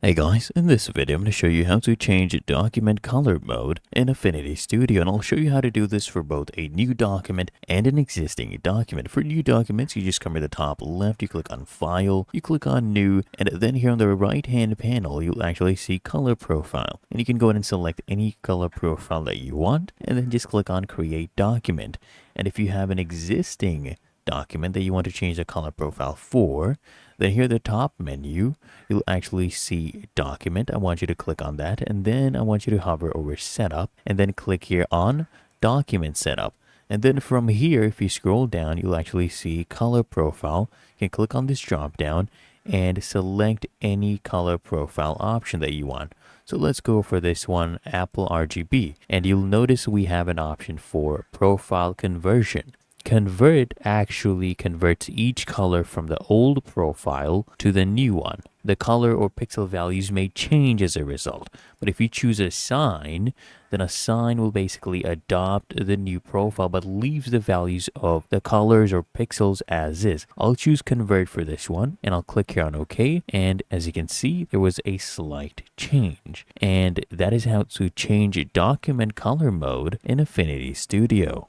Hey guys, in this video I'm going to show you how to change document color mode in Affinity Studio, and I'll show you how to do this for both a new document and an existing document. For new documents, you just come to the top left, you click on File, you click on New, and then here on the right hand panel you'll actually see Color Profile. And you can go ahead and select any color profile that you want, and then just click on Create Document. And if you have an existing document that you want to change the color profile for, then here at the top menu, you'll actually see document. I want you to click on that, and then I want you to hover over setup and then click here on document setup. And then from here, if you scroll down, you'll actually see color profile. You can click on this drop down and select any color profile option that you want. So let's go for this one, Apple RGB. And you'll notice we have an option for profile conversion. Convert actually converts each color from the old profile to the new one. The color or pixel values may change as a result, but if you choose assign, then assign will basically adopt the new profile but leaves the values of the colors or pixels as is. I'll choose convert for this one and I'll click here on OK, and as you can see there was a slight change, and that is how to change document color mode in Affinity Studio.